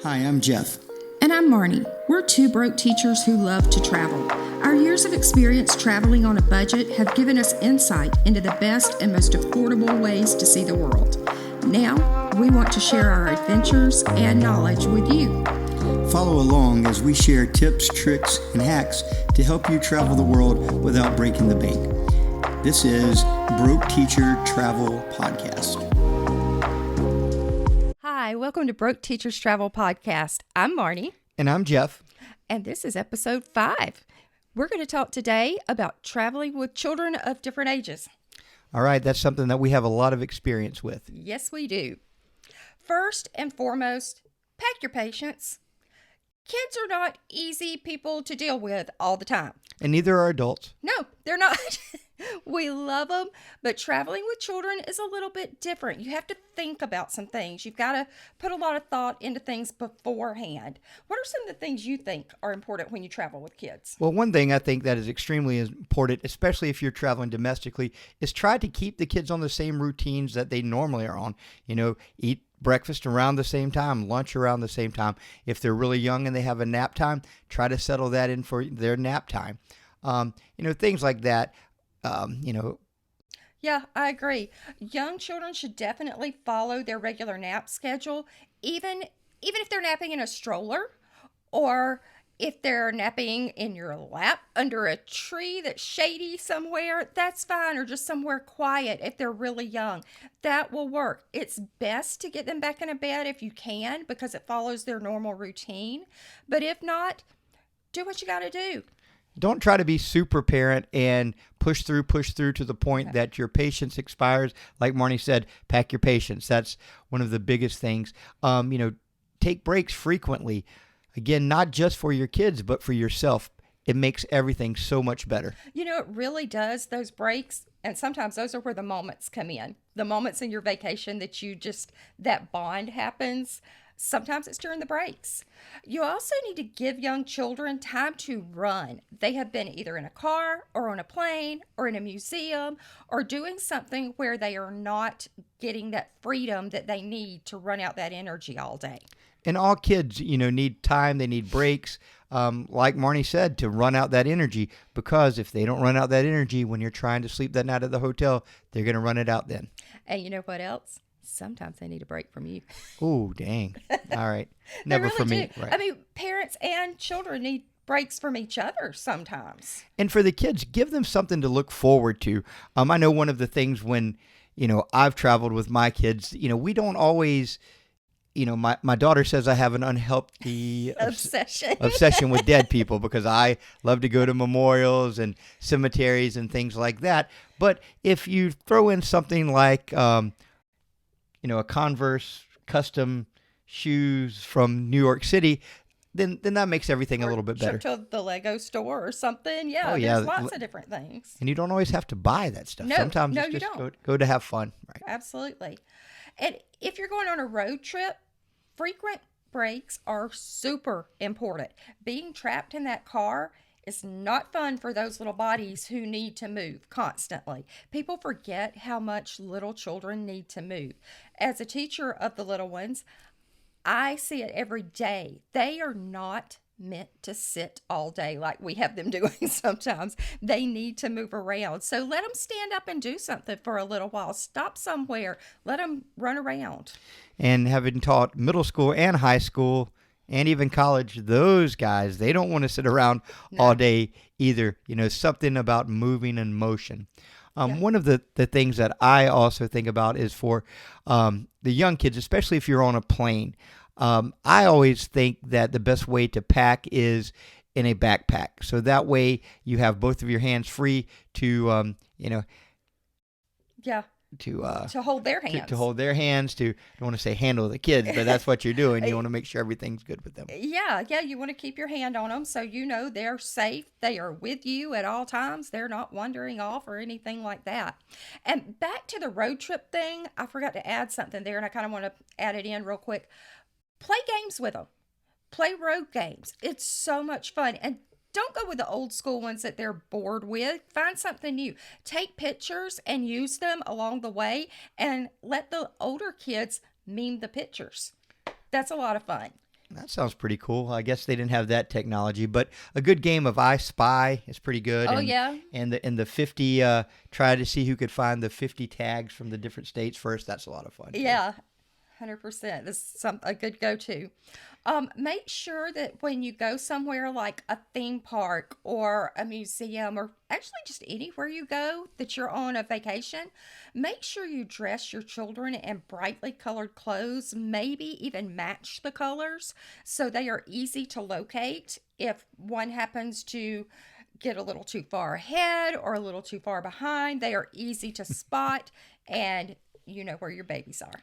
Hi, I'm Jeff. And I'm Marnie. We're two broke teachers who love to travel. Our years of experience traveling on a budget have given us insight into the best and most affordable ways to see the world. Now, we want to share our adventures and knowledge with you. Follow along as we share tips, tricks, and hacks to help you travel the world without breaking the bank. This is Broke Teacher Travel Podcast. Hi, welcome to Broke Teachers Travel Podcast. I'm Marnie. And I'm Jeff. And this is episode 5. We're going to talk today about traveling with children of different ages. All right, that's something that we have a lot of experience with. Yes, we do. First and foremost, pack your patience. Kids are not easy people to deal with all the time. And neither are adults. No, they're not. We love them, but traveling with children is a little bit different. You have to think about some things. You've got to put a lot of thought into things beforehand. What are some of the things you think are important when you travel with kids? Well, one thing I think that is extremely important, especially if you're traveling domestically, is try to keep the kids on the same routines that they normally are on. You know, eat breakfast around the same time, lunch around the same time. If they're really young and they have a nap time, try to settle that in for their nap time. Things like that. Yeah, I agree. Young children should definitely follow their regular nap schedule, even if they're napping in a stroller or if they're napping in your lap under a tree that's shady somewhere, that's fine, or just somewhere quiet if they're really young. That will work. It's best to get them back in a bed if you can because it follows their normal routine. But if not, do what you got to do. Don't try to be super parent and push through to the point that your patience expires. Like Marnie said, pack your patience. That's one of the biggest things. Take breaks frequently. Again, not just for your kids, but for yourself. It makes everything so much better. You know, it really does, those breaks. And sometimes those are where the moments come in. The moments in your vacation that bond happens. Sometimes it's during the breaks. You also need to give young children time to run. They have been either in a car or on a plane or in a museum or doing something where they are not getting that freedom that they need to run out that energy all day. And all kids, need time. They need breaks, like Marnie said, to run out that energy. Because if they don't run out that energy when you're trying to sleep that night at the hotel, they're going to run it out then. And you know what else? Sometimes they need a break from you. Oh, dang. All right. Never really for me. Do. Right. I mean, parents and children need breaks from each other sometimes. And for the kids, give them something to look forward to. I know one of the things when, I've traveled with my kids, we don't always, my daughter says I have an unhealthy obsession with dead people because I love to go to memorials and cemeteries and things like that. But if you throw in something like, a Converse custom shoes from New York City, then that makes everything a little bit better. To the Lego store or something. Yeah, there's lots of different things. And you don't always have to buy that stuff. No, sometimes you just don't. Go to have fun. Right. Absolutely. And if you're going on a road trip, frequent breaks are super important. Being trapped in that car is not fun for those little bodies who need to move constantly. People forget how much little children need to move. As a teacher of the little ones, I see it every day. They are not meant to sit all day like we have them doing sometimes. They need to move around. So let them stand up and do something for a little while. Stop somewhere. Let them run around. And having taught middle school and high school and even college, those guys, they don't want to sit around all day either. Something about moving and motion. One of the things that I also think about is for the young kids, especially if you're on a plane. I always think that the best way to pack is in a backpack. So that way you have both of your hands free to, to hold their hands. To hold their hands, I don't want to say handle the kids, but that's what you're doing. You want to make sure everything's good with them. Yeah, you want to keep your hand on them so they're safe. They are with you at all times. They're not wandering off or anything like that. And back to the road trip thing, I forgot to add something there, and I kind of want to add it in real quick. Play games with them. Play road games. It's so much fun. And don't go with the old school ones that they're bored with. Find something new. Take pictures and use them along the way and let the older kids meme the pictures. That's a lot of fun. That sounds pretty cool. I guess they didn't have that technology, but a good game of I Spy is pretty good. Oh, yeah. And the 50 try to see who could find the 50 tags from the different states first. That's a lot of fun too. Yeah, 100%. This is a good go-to. Make sure that when you go somewhere like a theme park or a museum, or actually just anywhere you go that you're on a vacation, make sure you dress your children in brightly colored clothes, maybe even match the colors so they are easy to locate if one happens to get a little too far ahead or a little too far behind. They are easy to spot, and you know where your babies are.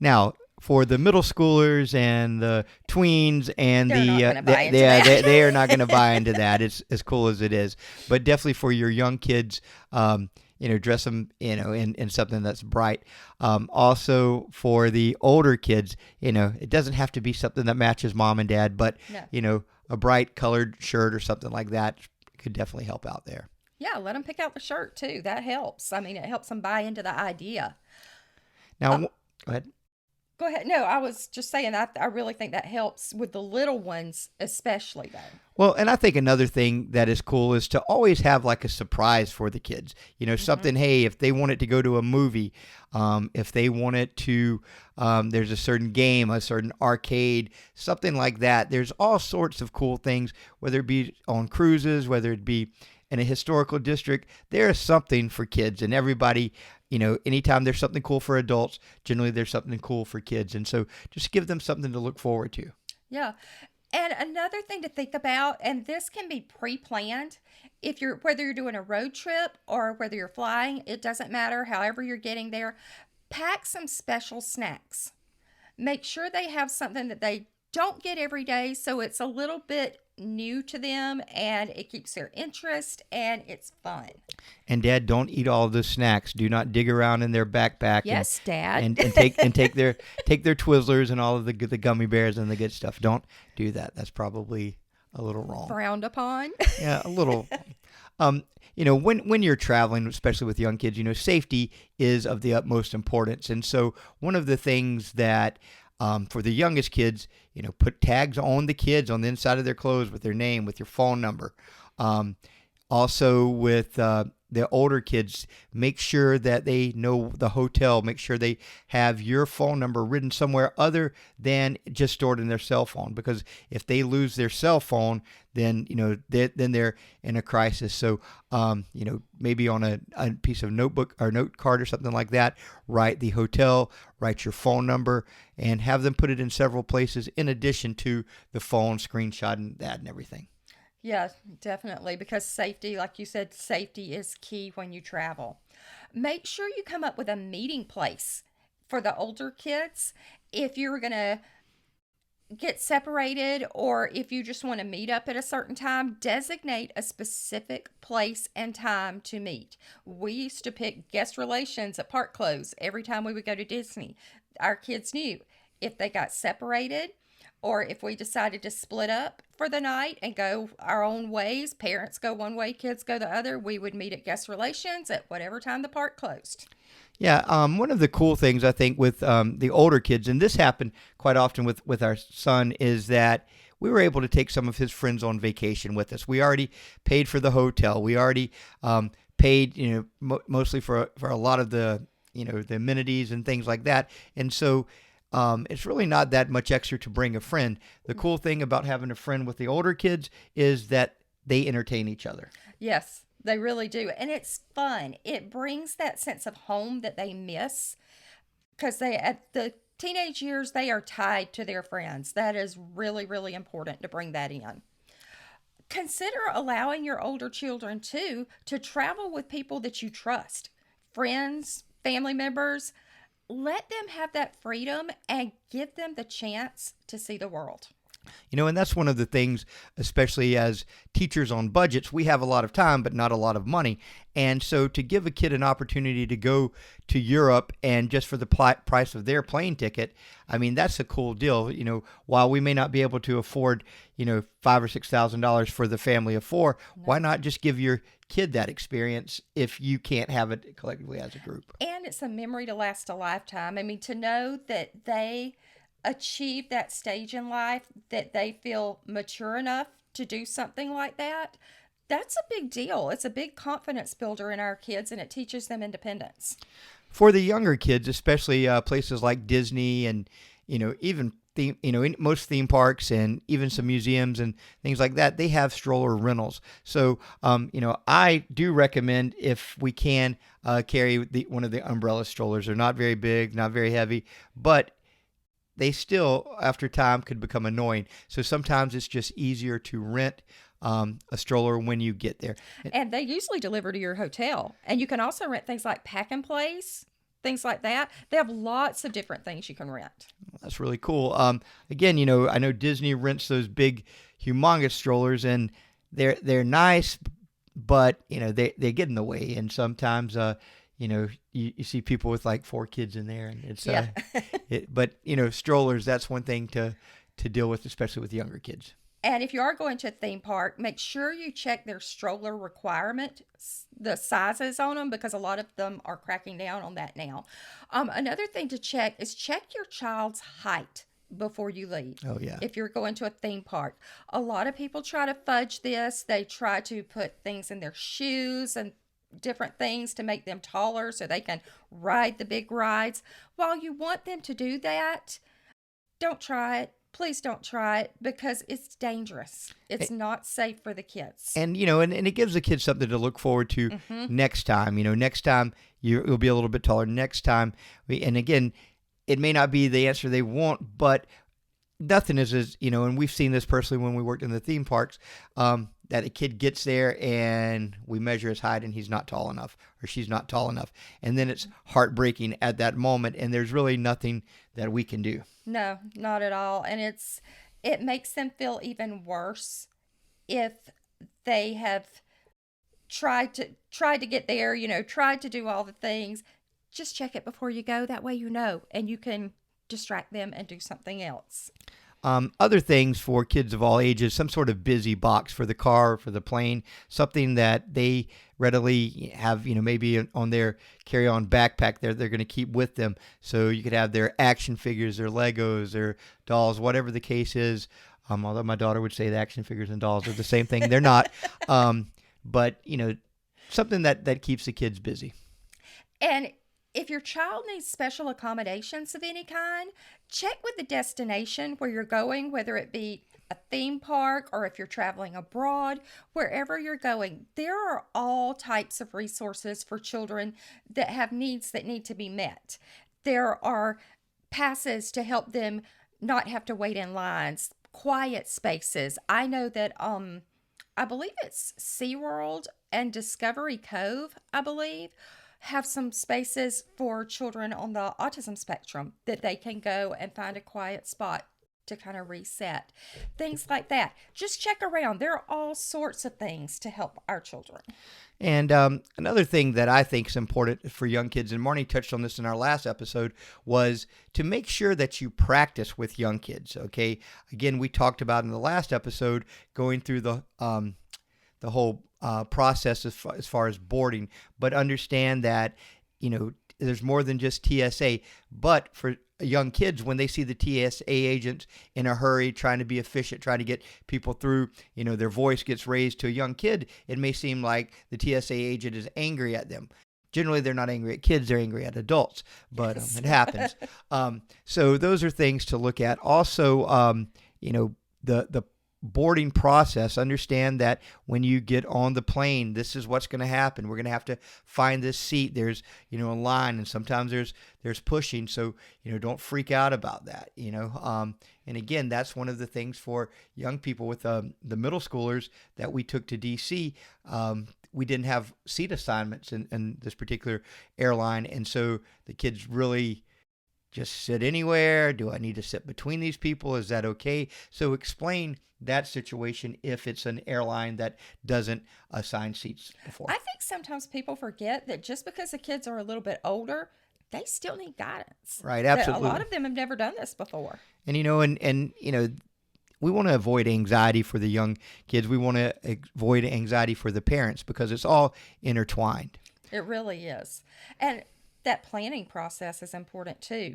Now, for the middle schoolers and the tweens and They're not the, gonna buy into that. they are not going to buy into that. It's as cool as it is, but definitely for your young kids, dress them, in something that's bright. Also for the older kids, it doesn't have to be something that matches mom and dad, but No. a bright colored shirt or something like that could definitely help out there. Yeah, let them pick out the shirt too. That helps. I mean, it helps them buy into the idea. Now, Um, go ahead. Go ahead. No, I was just saying I really think that helps with the little ones, especially though. Well, and I think another thing that is cool is to always have like a surprise for the kids. Hmm. Something, hey, if they want it to go to a movie, if they want it to, there's a certain game, a certain arcade, something like that. There's all sorts of cool things, whether it be on cruises, whether it be in a historical district. There is something for kids, and everybody, anytime there's something cool for adults, generally there's something cool for kids. And so just give them something to look forward to. Yeah. And another thing to think about, and this can be pre-planned, if you're whether you're doing a road trip or whether you're flying, it doesn't matter. However you're getting there, pack some special snacks. Make sure they have something that they don't get every day, so it's a little bit new to them and it keeps their interest and it's fun. And Dad, don't eat all of those snacks. Do not dig around in their backpack Yes, Dad. and take their Twizzlers and all of the gummy bears and the good stuff. Don't do that. That's probably a little wrong. Frowned upon. Yeah, a little. Um, when you're traveling, especially with young kids, safety is of the utmost importance. And so one of the things that for the youngest kids, put tags on the kids on the inside of their clothes with their name, with your phone number. Um, Also, with the older kids, make sure that they know the hotel. Make sure they have your phone number written somewhere other than just stored in their cell phone. Because if they lose their cell phone, then then they're in a crisis. So maybe on a piece of notebook or note card or something like that, write the hotel, write your phone number, and have them put it in several places in addition to the phone screenshot and that and everything. Yeah, definitely. Because safety, like you said, safety is key when you travel. Make sure you come up with a meeting place for the older kids. If you're going to get separated or if you just want to meet up at a certain time, designate a specific place and time to meet. We used to pick guest relations at park close every time we would go to Disney. Our kids knew if they got separated or if we decided to split up for the night and go our own ways, parents go one way, kids go the other, we would meet at guest relations at whatever time the park closed. Yeah, one of the cool things I think with the older kids, and this happened quite often with our son, is that we were able to take some of his friends on vacation with us. We already paid for the hotel. We already paid, mostly for a lot of the amenities and things like that. And so it's really not that much extra to bring a friend. The cool thing about having a friend with the older kids is that they entertain each other. Yes, they really do. And it's fun. It brings that sense of home that they miss because they, at the teenage years, they are tied to their friends. That is really, really important to bring that in. Consider allowing your older children too to travel with people that you trust, friends, family members. Let them have that freedom and give them the chance to see the world. And that's one of the things, especially as teachers on budgets, we have a lot of time, but not a lot of money. And so to give a kid an opportunity to go to Europe and just for the price of their plane ticket, I mean, that's a cool deal. While we may not be able to afford, $5,000 or $6,000 for the family of four, why No. not just give your kid that experience if you can't have it collectively as a group? And it's a memory to last a lifetime. I mean, to know that they achieve that stage in life that they feel mature enough to do something like that, that's a big deal. It's a big confidence builder in our kids, and it teaches them independence. For the younger kids, especially places like Disney and even in most theme parks and even some museums and things like that, they have stroller rentals. So I do recommend, if we can, carry one of the umbrella strollers. They're not very big, not very heavy, but they still, after time, could become annoying. So sometimes it's just easier to rent a stroller when you get there. And they usually deliver to your hotel. And you can also rent things like Pack and Place, things like that. They have lots of different things you can rent. That's really cool. Again, I know Disney rents those big, humongous strollers, and they're nice, but they get in the way, and sometimes you see people with like 4 kids in there, and it's Yeah. but strollers, that's one thing to deal with, especially with younger kids. And if you are going to a theme park, make sure you check their stroller requirement, the sizes on them, because a lot of them are cracking down on that now. Another thing to check is check your child's height before you leave. Oh yeah. If you're going to a theme park, a lot of people try to fudge this. They try to put things in their shoes and different things to make them taller so they can ride the big rides. While you want them to do that, don't try it. Please don't try it, because it's dangerous. It's not safe for the kids. And and it gives the kids something to look forward to next time. Next time you'll be a little bit taller. Next time, and again, it may not be the answer they want, but nothing is as and we've seen this personally when we worked in the theme parks. That a kid gets there and we measure his height and he's not tall enough, or she's not tall enough, and then it's heartbreaking at that moment, and there's really nothing that we can do. No, not at all. And it makes them feel even worse if they have tried to get there, tried to do all the things. Just check it before you go. That way and you can distract them and do something else. Other things for kids of all ages, some sort of busy box for the car, for the plane, something that they readily have, maybe on their carry-on backpack they're going to keep with them. So you could have their action figures, their Legos, their dolls, whatever the case is. Although my daughter would say the action figures and dolls are the same thing. They're not. But, something that keeps the kids busy. And if your child needs special accommodations of any kind, check with the destination where you're going, whether it be a theme park or if you're traveling abroad, wherever you're going. There are all types of resources for children that have needs that need to be met. There are passes to help them not have to wait in lines, quiet spaces. I know that I believe it's SeaWorld and Discovery Cove, I believe, have some spaces for children on the autism spectrum that they can go and find a quiet spot to kind of reset. Things like that. Just check around. There are all sorts of things to help our children. And another thing that I think is important for young kids, and Marnie touched on this in our last episode, was to make sure that you practice with young kids. Okay. Again, we talked about in the last episode going through the whole process as far as boarding, but understand that there's more than just TSA. But for young kids, when they see the TSA agents in a hurry, trying to be efficient, trying to get people through, their voice gets raised to a young kid, it may seem like the TSA agent is angry at them. Generally, they're not angry at kids; they're angry at adults. But it happens. So those are things to look at. Also, the boarding process. Understand that when you get on the plane, this is what's going to happen. We're going to have to find this seat. There's a line, and sometimes there's pushing. So don't freak out about that. And again, that's one of the things for young people with the middle schoolers that we took to DC. We didn't have seat assignments in this particular airline, and so the kids really just sit anywhere. Do I need to sit between these people? Is that okay? So explain that situation if it's an airline that doesn't assign seats before. I think sometimes people forget that just because the kids are a little bit older, they still need guidance. Right, That absolutely. a lot of them have never done this before. And we want to avoid anxiety for the young kids. We want to avoid anxiety for the parents, because it's all intertwined. It really is. And that planning process is important too.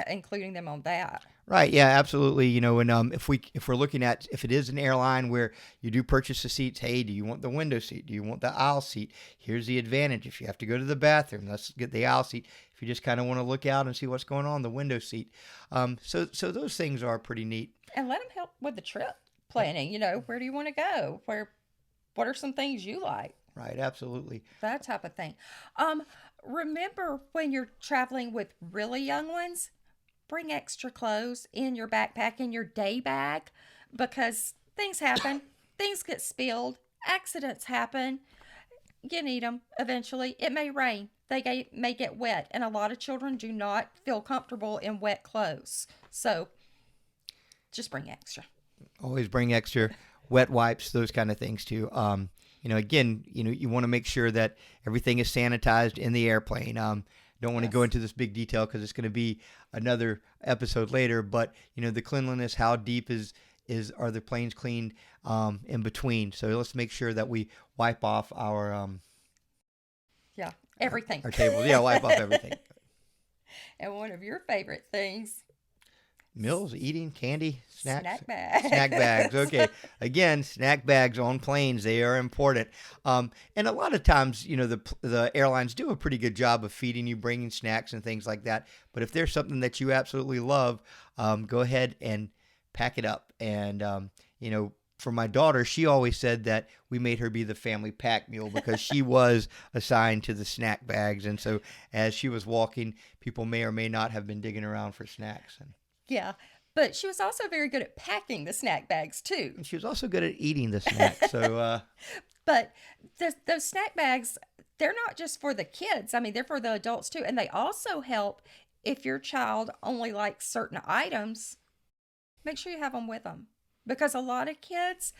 including them on that. Right. Yeah, absolutely. And if we're looking at, if it is an airline where you do purchase the seats, hey, do you want the window seat? Do you want the aisle seat? Here's the advantage. If you have to go to the bathroom, let's get the aisle seat. If you just kind of want to look out and see what's going on, the window seat. So those things are pretty neat. And let them help with the trip planning. Where do you want to go? What are some things you like? Right. Absolutely. That type of thing. Remember when you're traveling with really young ones, bring extra clothes in your backpack, in your day bag, because things happen. Things get spilled. Accidents happen. You need them eventually. It may rain. May get wet. And a lot of children do not feel comfortable in wet clothes. So just bring extra. Always bring extra wet wipes, those kind of things too. Again, you want to make sure that everything is sanitized in the airplane. Don't want to go into this big detail because it's going to be another episode later. But the cleanliness, how deep are the planes cleaned in between? So let's make sure that we wipe off our everything. Our table, wipe off everything. And one of your favorite things. Meals, eating, candy, snacks. Snack bags. Snack bags. Okay. Again, snack bags on planes, they are important. And a lot of times, the airlines do a pretty good job of feeding you, bringing snacks and things like that. But if there's something that you absolutely love, go ahead and pack it up. And, for my daughter, she always said that we made her be the family pack mule because she was assigned to the snack bags. And so as she was walking, people may or may not have been digging around for snacks. Yeah, but she was also very good at packing the snack bags too. And she was also good at eating the snacks. So, but those snack bags, they're not just for the kids. I mean, they're for the adults too, and they also help if your child only likes certain items. Make sure you have them with them because a lot of kids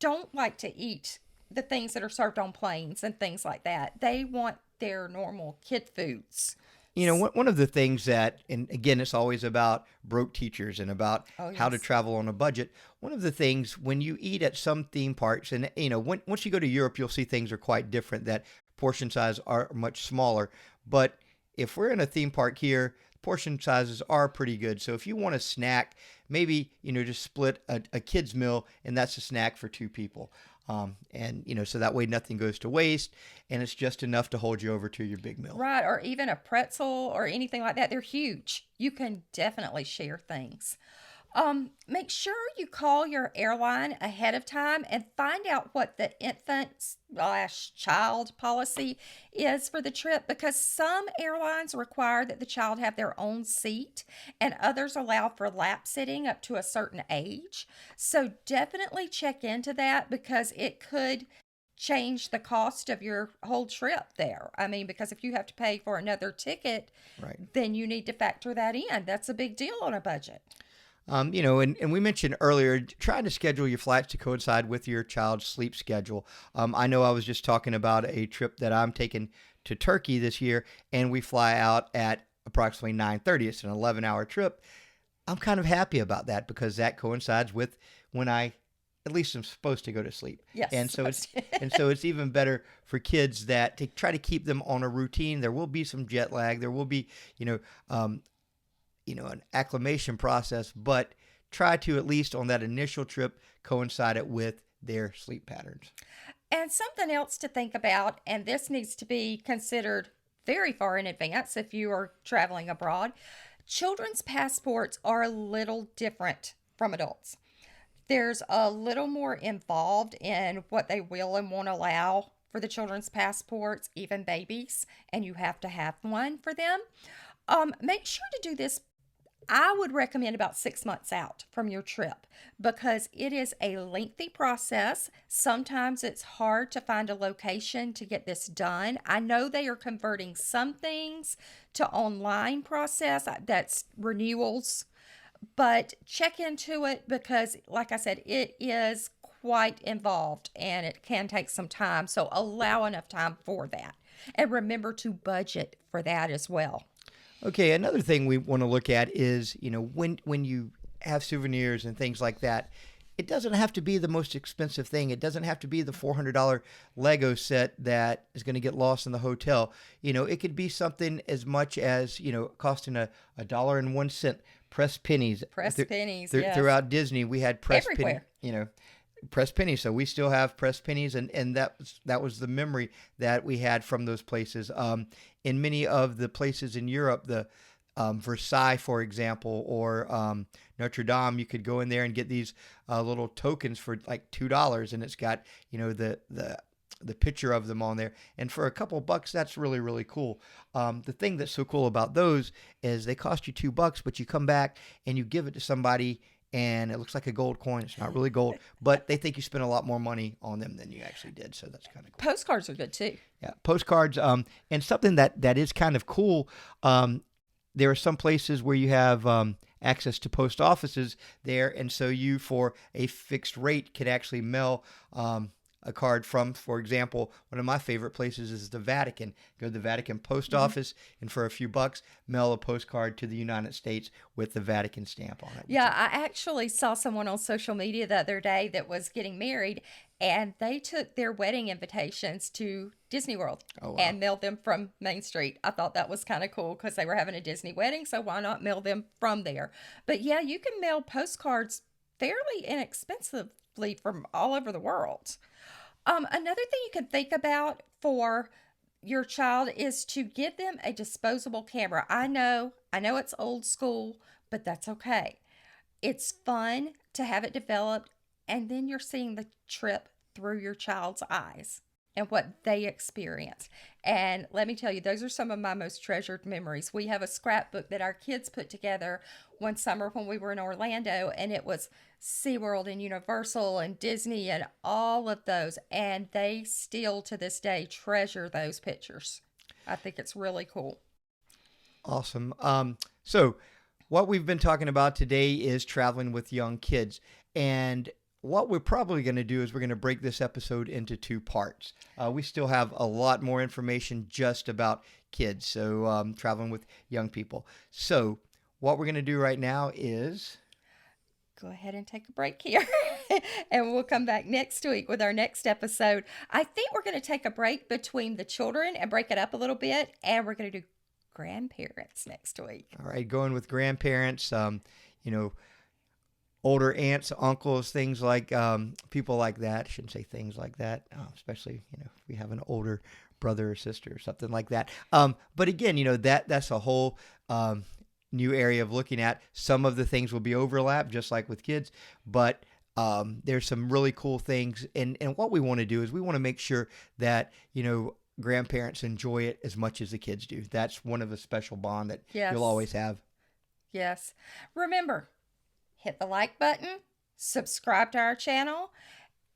don't like to eat the things that are served on planes and things like that. They want their normal kid foods. One of the things that, and again, it's always about broke teachers and about how to travel on a budget. One of the things when you eat at some theme parks, and once you go to Europe, you'll see things are quite different. That portion size are much smaller. But if we're in a theme park here, portion sizes are pretty good. So if you want a snack, maybe just split a kid's meal, and that's a snack for two people. So that way nothing goes to waste and it's just enough to hold you over to your big meal. Right. Or even a pretzel or anything like that. They're huge. You can definitely share things. Make sure you call your airline ahead of time and find out what the infant/child policy is for the trip because some airlines require that the child have their own seat and others allow for lap sitting up to a certain age. So definitely check into that because it could change the cost of your whole trip there. I mean, because if you have to pay for another ticket, right, then you need to factor that in. That's a big deal on a budget. And we mentioned earlier, trying to schedule your flights to coincide with your child's sleep schedule. I know I was just talking about a trip that I'm taking to Turkey this year, and we fly out at approximately 9:30. It's an 11-hour trip. I'm kind of happy about that because that coincides with when I at least I'm supposed to go to sleep. Yes. And so it's even better for kids that to try to keep them on a routine. There will be some jet lag. There will be, an acclimation process, but try to at least on that initial trip coincide it with their sleep patterns. And something else to think about, and this needs to be considered very far in advance if you are traveling abroad. Children's passports are a little different from adults. There's a little more involved in what they will and won't allow for the children's passports, even babies, and you have to have one for them. Make sure to do this. I would recommend about 6 months out from your trip because it is a lengthy process. Sometimes it's hard to find a location to get this done. I know they are converting some things to online process, that's renewals, but check into it because, like I said, it is quite involved and it can take some time. So allow enough time for that. And remember to budget for that as well. Okay, another thing we want to look at is, when you have souvenirs and things like that, it doesn't have to be the most expensive thing. It doesn't have to be the $400 Lego set that is going to get lost in the hotel. It could be something as much as, costing a dollar and 1 cent. Pressed pennies. Pressed pennies, yes. Throughout Disney, we had pressed pennies. Everywhere. Pressed pennies. So we still have pressed pennies, and that was the memory that we had from those places. In many of the places in Europe, the Versailles, for example, or Notre Dame, you could go in there and get these little tokens for like $2, and it's got the picture of them on there, and for a couple bucks, that's really, really cool. The thing that's so cool about those is they cost you $2, but you come back and you give it to somebody, and it looks like a gold coin. It's not really gold, but they think you spent a lot more money on them than you actually did, so that's kind of cool. Postcards are good too. Yeah, postcards, and something that is kind of cool. There are some places where you have access to post offices there, and so you, for a fixed rate, can actually mail a card from, for example, one of my favorite places is the Vatican. Go to the Vatican post office, and for a few bucks, mail a postcard to the United States with the Vatican stamp on it. Yeah, I actually saw someone on social media the other day that was getting married, and they took their wedding invitations to Disney World and mailed them from Main Street. I thought that was kind of cool because they were having a Disney wedding, so why not mail them from there? But yeah, you can mail postcards fairly inexpensively from all over the world. Another thing you can think about for your child is to give them a disposable camera. I know it's old school, but that's okay. It's fun to have it developed, and then you're seeing the trip through your child's eyes and what they experience. And let me tell you, those are some of my most treasured memories. We have a scrapbook that our kids put together one summer when we were in Orlando, and it was SeaWorld and Universal and Disney and all of those. And they still, to this day, treasure those pictures. I think it's really cool. Awesome. So what we've been talking about today is traveling with young kids. And what we're probably going to do is we're going to break this episode into 2 parts. We still have a lot more information just about kids, so traveling with young people. So what we're going to do right now is go ahead and take a break here, and we'll come back next week with our next episode. I think we're going to take a break between the children and break it up a little bit, and we're going to do grandparents next week. All right, going with grandparents, older aunts, uncles, things like people like that. I shouldn't say things like that, especially if we have an older brother or sister or something like that. But again, that's a whole new area of looking at. Some of the things will be overlap, just like with kids, but there's some really cool things. And what we want to do is we want to make sure that grandparents enjoy it as much as the kids do. That's one of the special bond that you'll always have. Yes. Remember, hit the like button, subscribe to our channel,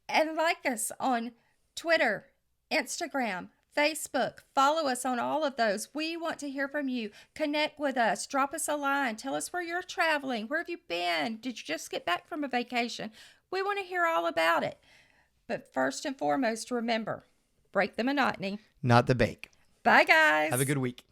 and like us on Twitter, Instagram, Facebook. Follow us on all of those. We want to hear from you. Connect with us. Drop us a line. Tell us where you're traveling. Where have you been? Did you just get back from a vacation? We want to hear all about it. But first and foremost, remember, break the monotony, not the bake. Bye, guys. Have a good week.